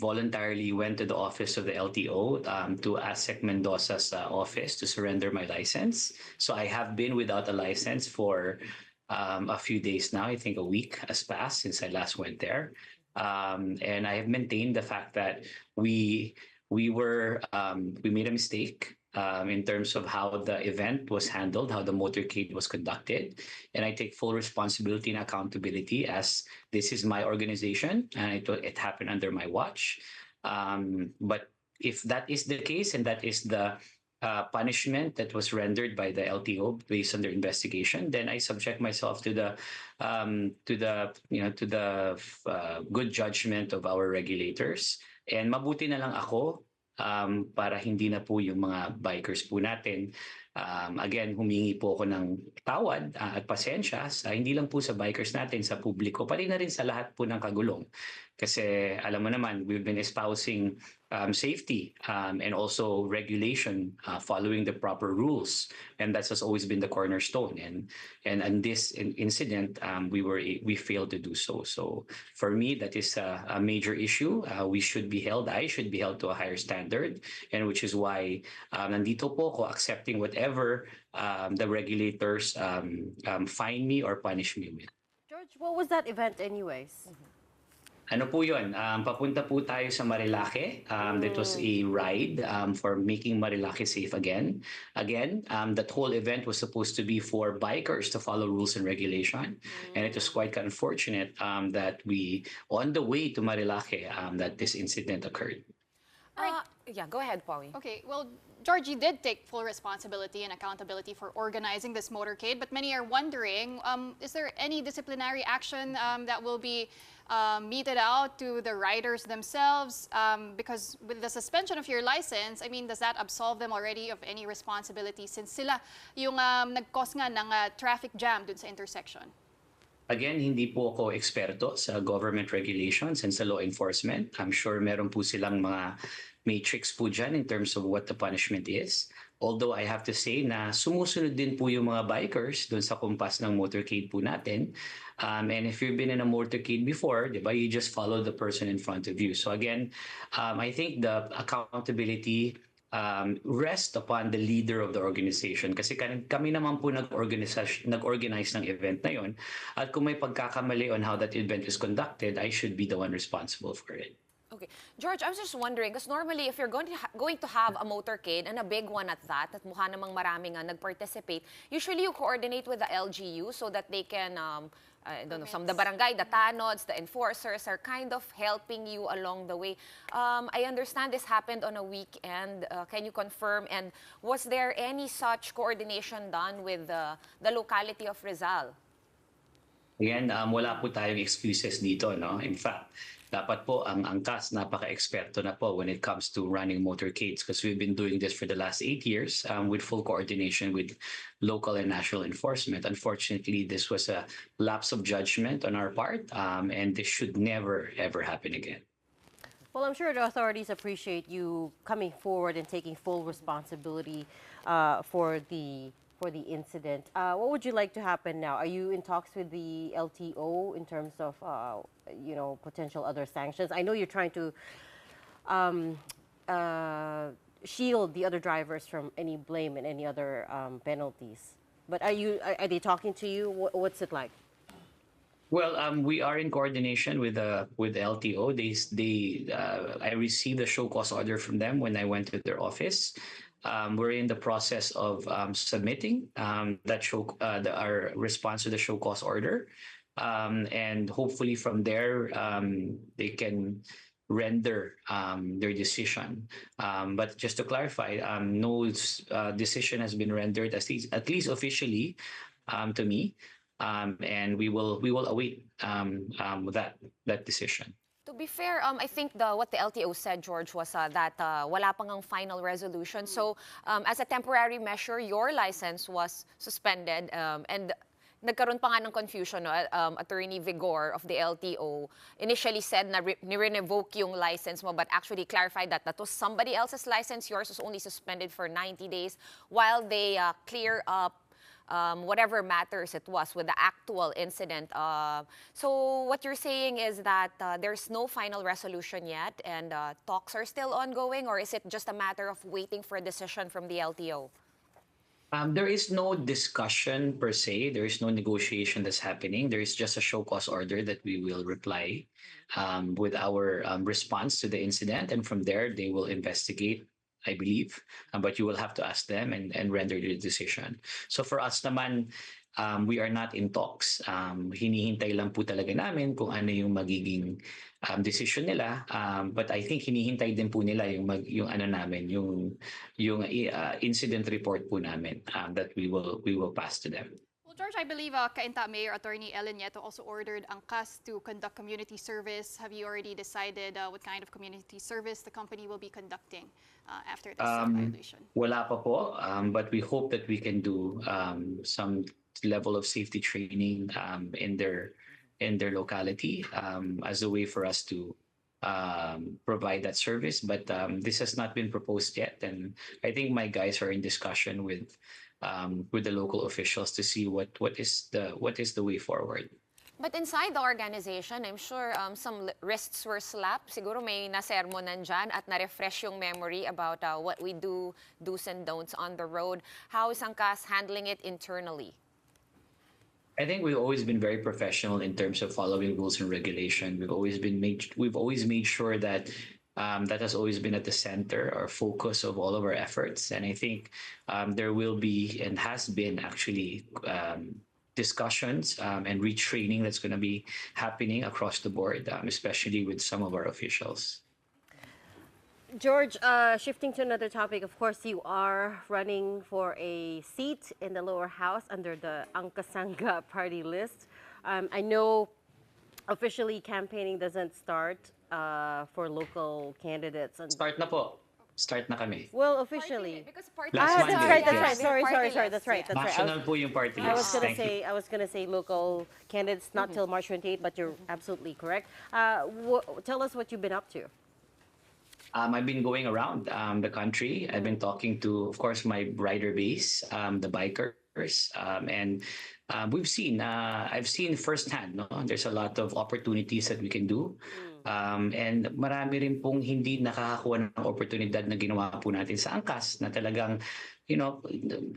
voluntarily went to the office of the LTO to ASEC Mendoza's office to surrender my license. So I have been without a license for a few days now. I think a week has passed since I last went there. And I have maintained the fact that we made a mistake in terms of how the event was handled, how the motorcade was conducted. And I take full responsibility and accountability as this is my organization and it happened under my watch. But if that is the case and that is the punishment that was rendered by the LTO based on their investigation, then I subject myself to the good judgment of our regulators. And mabuti na lang ako para hindi na po yung mga bikers po natin. Again, humingi po ako ng tawad at pasensya hindi lang po sa bikers natin, sa publiko, pati na rin sa lahat po ng kagulong. Kasi alam mo naman, we've been espousing safety and also regulation following the proper rules. And that has always been the cornerstone. And in this incident, we failed to do so. So for me, that is a major issue. I should be held to a higher standard. And which is why nandito po ako accepting whatever the regulators fine me or punish me with. George, what was that event anyways? Ano po yun? Papunta po tayo sa Marilake. That was a ride for making Marilake safe again. Again, that whole event was supposed to be for bikers to follow rules and regulation. And it was quite unfortunate that on the way to Marilake, that this incident occurred. Yeah, go ahead, Pawi. Okay, well, Georgie did take full responsibility and accountability for organizing this motorcade, but many are wondering, is there any disciplinary action that will be meted out to the riders themselves? Because with the suspension of your license, I mean, does that absolve them already of any responsibility since sila yung nag-cause nga ng traffic jam dun sa intersection? Again, hindi po ako eksperto sa government regulations and sa law enforcement. I'm sure meron po silang mga matrix po dyan in terms of what the punishment is. Although I have to say na sumusunod din po yung mga bikers doon sa kumpas ng motorcade po natin. And if you've been in a motorcade before, di ba, you just follow the person in front of you. So again, I think the accountability rest upon the leader of the organization. Kasi kami naman po nag-organize ng event na yon. At kung may pagkakamali on how that event is conducted, I should be the one responsible for it. Okay. George, I was just wondering, because normally if you're going to have a motorcade, and a big one at that mukha namang maraming nag-participate, usually you coordinate with the LGU so that they can, I don't know, some the barangay, the tanods, the enforcers are kind of helping you along the way. I understand this happened on a weekend. Can you confirm? And was there any such coordination done with the locality of Rizal? Again, wala po tayong excuses dito, no? In fact, dapat po ang angkas napaka-eksperto na po when it comes to running motorcades because we've been doing this for the last 8 years with full coordination with local and national enforcement. Unfortunately, this was a lapse of judgment on our part and this should never, ever happen again. Well, I'm sure the authorities appreciate you coming forward and taking full responsibility for the incident. What would you like to happen now? Are you in talks with the LTO in terms of, potential other sanctions? I know you're trying to shield the other drivers from any blame and any other penalties. But are they talking to you? What's it like? Well, we are in coordination with the LTO. I received a show cause order from them when I went to their office. We're in the process of submitting our response to the show cause order, and hopefully from there they can render their decision. But just to clarify, no decision has been rendered at least officially to me, and we will await that decision. To be fair, I think what the LTO said, George, was that wala pang ang final resolution. So, as a temporary measure, your license was suspended and nagkaroon pa nga ng confusion. No? Attorney Vigor of the LTO initially said na ni-revoke yung license mo but actually clarified that was somebody else's license. Yours was only suspended for 90 days while they clear up whatever matters it was with the actual incident. So what you're saying is that there's no final resolution yet and talks are still ongoing, or is it just a matter of waiting for a decision from the LTO? There is no discussion per se. There is no negotiation that's happening. There is just a show cause order that we will reply with our response to the incident. And from there, they will investigate, I believe, but you will have to ask them and render the decision. So for us naman, we are not in talks. Hinihintay lang po talaga namin kung ano yung magiging decision nila. But I think hinihintay din po nila yung ano namin, yung incident report po namin that we will pass to them. Well, George, I believe Cainta Mayor Attorney Ellen Nieto also ordered Angkas to conduct community service. Have you already decided what kind of community service the company will be conducting after this violation? Wala pa po, but we hope that we can do some level of safety training in their locality as a way for us to provide that service. But this has not been proposed yet, and I think my guys are in discussion with the local officials to see what is the way forward. But inside the organization, I'm sure some wrists were slapped. Siguro may nasermonan dyan at na-refresh yung memory about what we do, do's and don'ts on the road. How is Angkas handling it internally? I think we've always been very professional in terms of following rules and regulation. We've always made sure that that has always been at the center or focus of all of our efforts. And I think there will be and has been actually discussions and retraining that's going to be happening across the board, especially with some of our officials. George, shifting to another topic, of course, you are running for a seat in the lower house under the Angkasanga party list. I know officially campaigning doesn't start for local candidates. Start na po. Start na kami. Well, officially. Last That's Monday. right, that's yes. right. Sorry, that's right. National po yung party I was list. gonna Thank you. I was gonna say local candidates not till March 28th, but you're absolutely correct. Tell us what you've been up to. I've been going around the country. I've been talking to, of course, my rider base, the bikers, and we've seen. I've seen firsthand. No, there's a lot of opportunities that we can do, and marami rin pong hindi nakakakuha ng oportunidad na ginawa po natin sa angkas na talagang,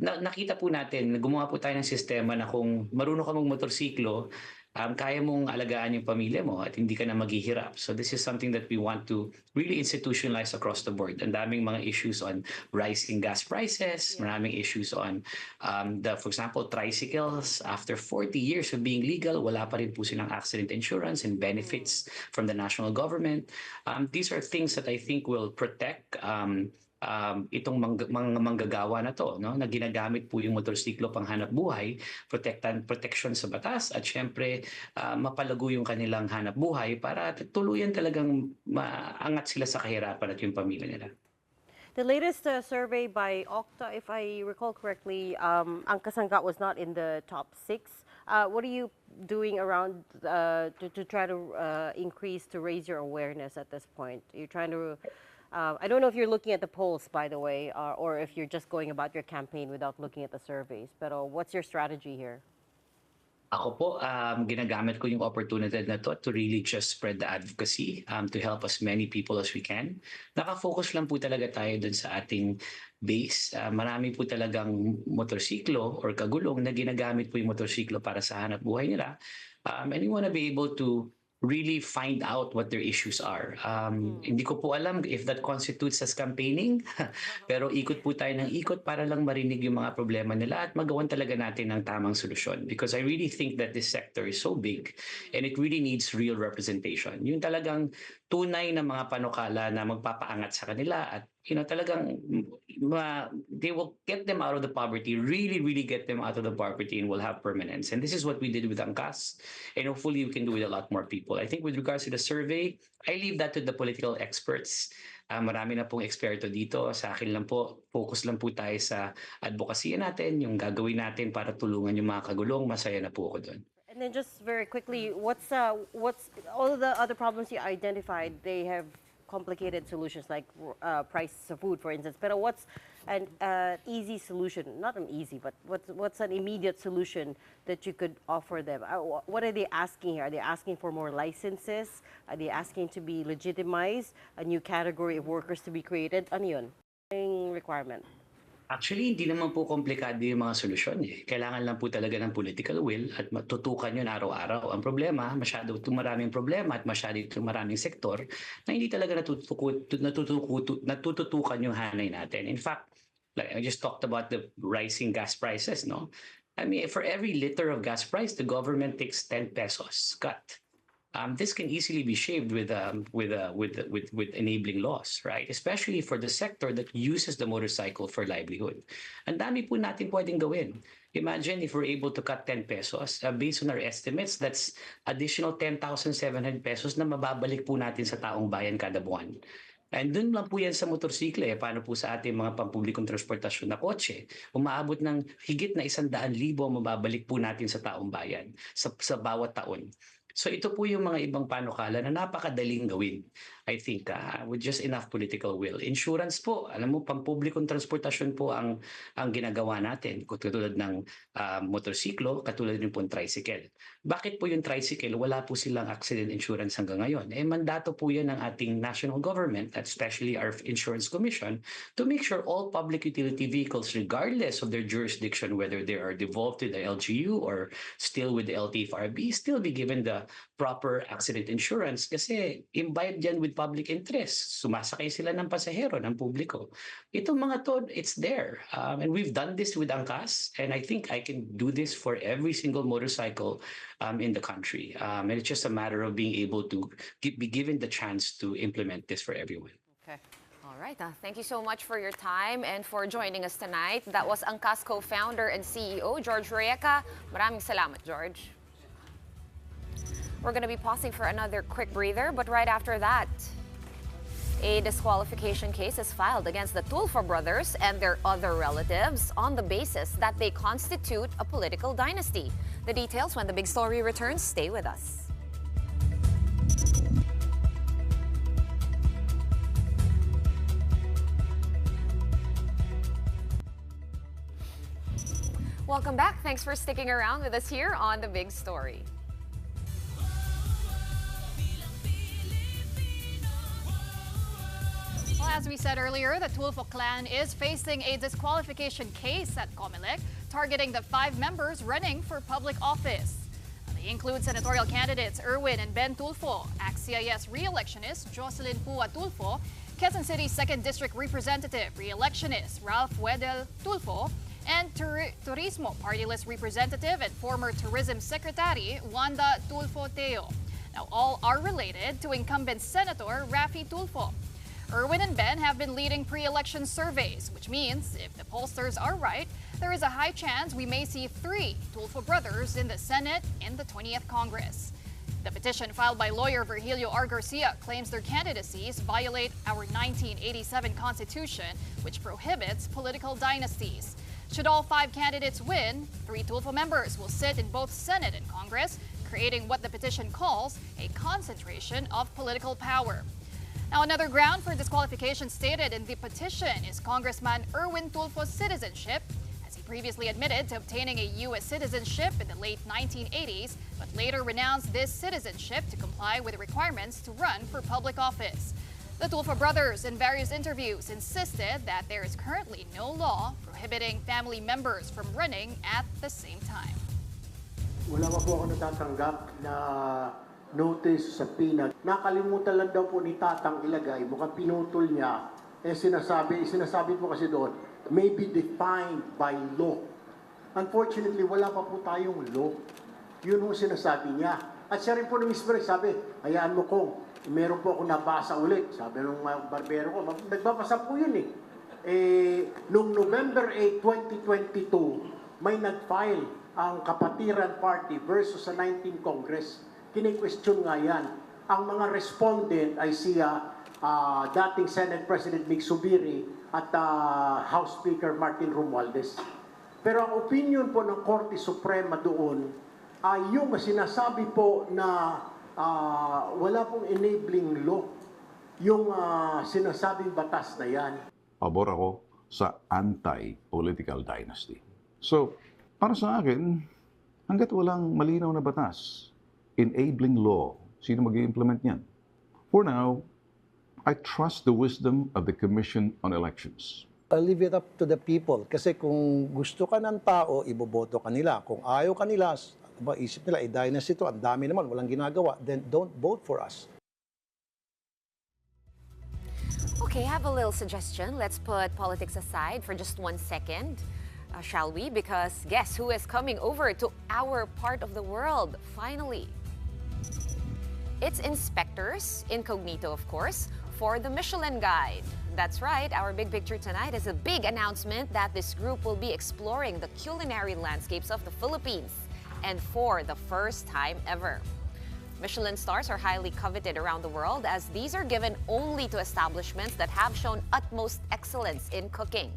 nakita po natin, gumawa po tayo ng sistema na kung marunong ka mag-motorsiklo, kaya mong alagaan yung pamilya mo at hindi ka na maghihirap. So this is something that we want to really institutionalize across the board. Ang daming mga issues on rising gas prices, maraming issues on, for example, tricycles. After 40 years of being legal, wala pa rin po silang accident insurance and benefits from the national government. These are things that I think will protect itong mga manggagawa na to, no, na ginagamit po yung motorsiklo pang hanap buhay, protection sa batas at syempre mapalago yung kanilang hanap buhay para tuluyan talagang maangat sila sa kahirapan at yung pamilya nila. The latest survey by Okta, if I recall correctly, Angkasangka was not in the top 6. What are you doing around to try to increase, to raise your awareness at this point? You're trying to I don't know if you're looking at the polls, by the way, or if you're just going about your campaign without looking at the surveys. But what's your strategy here? Ako po, ginagamit ko yung opportunity na to really just spread the advocacy, to help as many people as we can. Nakafocus lang po talaga tayo dun sa ating base. Marami po talagang motorsiklo or kagulong na ginagamit po yung motorsiklo para sa hanap buhay nila. And we want to be able to really find out what their issues are. Hindi ko po alam if that constitutes as campaigning, pero ikot po tayo ng ikot para lang marinig yung mga problema nila at magawan talaga natin ng tamang solusyon. Because I really think that this sector is so big and it really needs real representation. Yung talagang tunay na mga panukala na magpapaangat sa kanila at talagang they will get them out of the poverty, really get them out of the poverty and will have permanence. And this is what we did with Angkas. And hopefully we can do with a lot more people. I think with regards to the survey, I leave that to the political experts. Marami na pong eksperto dito. Sa akin lang po, focus lang po tayo sa advocacy natin, yung gagawin natin para tulungan yung mga kagulong. Masaya na po ako doon. And then just very quickly, what's all of the other problems you identified? They have complicated solutions like prices of food, for instance. But what's an easy solution? Not an easy, but what's an immediate solution that you could offer them? What are they asking here? Are they asking for more licenses? Are they asking to be legitimized? A new category of workers to be created? Ano yun? Requirement. Actually, hindi naman po komplikado yung mga solusyon. Kailangan lang po talaga ng political will at matutukan yun araw-araw. Ang problema, masyado maraming problema at masyado maraming sektor na hindi talaga natututukan yung hanay natin. In fact, like I just talked about the rising gas prices, no? I mean, for every liter of gas price, the government takes 10 pesos cut. This can easily be shaved with enabling laws, right? Especially for the sector that uses the motorcycle for livelihood. Ang dami po natin pwedeng gawin. Imagine if we're able to cut 10 pesos, based on our estimates, that's additional 10,700 pesos na mababalik po natin sa taong bayan kada buwan. And dun lang po yan sa motorsiklo. Paano po sa ating mga pampublikong transportasyon na kotse? Umaabot ng higit na 100,000 mababalik po natin sa taong bayan sa bawat taon. So ito po yung mga ibang panukala na napakadaling gawin. I think with just enough political will. Insurance po, alam mo, pampublikong transportasyon po ang ginagawa natin. Katulad ng motorsiklo, katulad din po ng tricycle. Bakit po yung tricycle? Wala po silang accident insurance hanggang ngayon. Mandato po yan ng ating national government, especially our Insurance Commission, to make sure all public utility vehicles, regardless of their jurisdiction, whether they are devolved to the LGU or still with the LTFRB, still be given the proper accident insurance kasi imbibed yan with public interest. Sumasakay sila ng pasahero, ng publiko. Itong mga to, it's there. And we've done this with Angkas, and I think I can do this for every single motorcycle in the country. And it's just a matter of being able to be given the chance to implement this for everyone. Okay. All All right. Thank you so much for your time and for joining us tonight. That was Angkas co-founder and CEO, George Reyeca. Maraming salamat, George. We're going to be pausing for another quick breather, but right after that, a disqualification case is filed against the Tulfo brothers and their other relatives on the basis that they constitute a political dynasty. The details when the big story returns. Stay with us. Welcome back. Thanks for sticking around with us here on The Big Story. Well, as we said earlier, the Tulfo clan is facing a disqualification case at COMELEC targeting the 5 members running for public office. They include senatorial candidates Erwin and Ben Tulfo, ACT-CIS re-electionist Jocelyn Pua Tulfo, Quezon City 2nd District Representative re-electionist Ralph Wedel Tulfo, and Turismo Party List Representative and former Tourism Secretary Wanda Tulfo Teo. Now, all are related to incumbent Senator Raffy Tulfo. Erwin and Ben have been leading pre-election surveys, which means if the pollsters are right, there is a high chance we may see 3 Tulfo brothers in the Senate in the 20th Congress. The petition filed by lawyer Virgilio R. Garcia claims their candidacies violate our 1987 Constitution, which prohibits political dynasties. Should all 5 candidates win, 3 Tulfo members will sit in both Senate and Congress, creating what the petition calls a concentration of political power. Now, another ground for disqualification stated in the petition is Congressman Erwin Tulfo's citizenship, as he previously admitted to obtaining a U.S. citizenship in the late 1980s, but later renounced this citizenship to comply with the requirements to run for public office. The Tulfo brothers, in various interviews, insisted that there is currently no law prohibiting family members from running at the same time. Wala pa po ako natatanggap na notice sa PINA. Nakalimutan lang daw po ni Tatang ilagay, mukhang pinutol niya. Sinasabi po kasi doon, may be defined by law. Unfortunately, wala pa po tayong law. Yun yung sinasabi niya. At siya rin po na mismo sabi, hayaan mo kong, meron po ako nabasa ulit. Sabi ng barbero ko, nagbabasa po yun noong November 8, 2022, may nag-file ang Kapatiran Party versus sa 19th Congress. Kini-question nga yan. Ang mga respondent ay siya, dating Senate President Mig Subiri at House Speaker Martin Romualdez. Pero ang opinion po ng Korte Suprema doon ay yung sinasabi po na wala pong enabling law, yung sinasabing batas na yan. Pabor ako sa anti-political dynasty. So, para sa akin, hanggat walang malinaw na batas, enabling law, sino mag-i-implement niyan? For now, I trust the wisdom of the Commission on Elections. I'll leave it up to the people. Kasi kung gusto ka ng tao, iboboto ka nila. Kung ayaw ka nila, isip nila, dynasty to, ang dami naman, walang ginagawa, then don't vote for us. Okay, I have a little suggestion. Let's put politics aside for just 1 second, shall we? Because guess who is coming over to our part of the world, finally? It's inspectors, incognito of course, for the Michelin Guide. That's right, our big picture tonight is a big announcement that this group will be exploring the culinary landscapes of the Philippines, and for the first time ever. Michelin stars are highly coveted around the world, as these are given only to establishments that have shown utmost excellence in cooking.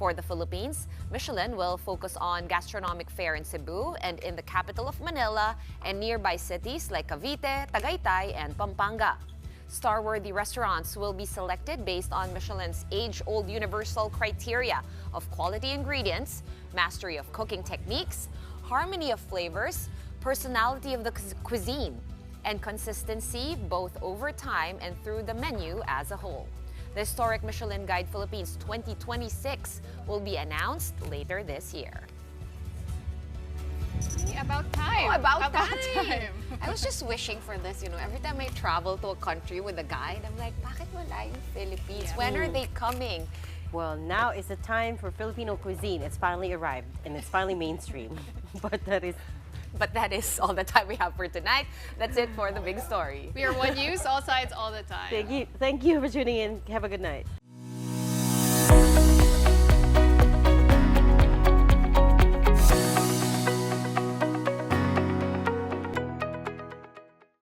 For the Philippines, Michelin will focus on gastronomic fare in Cebu and in the capital of Manila and nearby cities like Cavite, Tagaytay, and Pampanga. Star-worthy restaurants will be selected based on Michelin's age-old universal criteria of quality ingredients, mastery of cooking techniques, harmony of flavors, personality of the cuisine, and consistency both over time and through the menu as a whole. The historic Michelin Guide Philippines 2026 will be announced later this year. About time. Oh, about time. I was just wishing for this, every time I travel to a country with a guide, I'm like, bakit wala yung Philippines? Yeah. When are they coming? Well, now is the time for Filipino cuisine. It's finally arrived and it's finally mainstream. But that is all the time we have for tonight. That's it for the big story. We are one news, all sides, all the time. Thank you for tuning in. Have a good night. Supercut.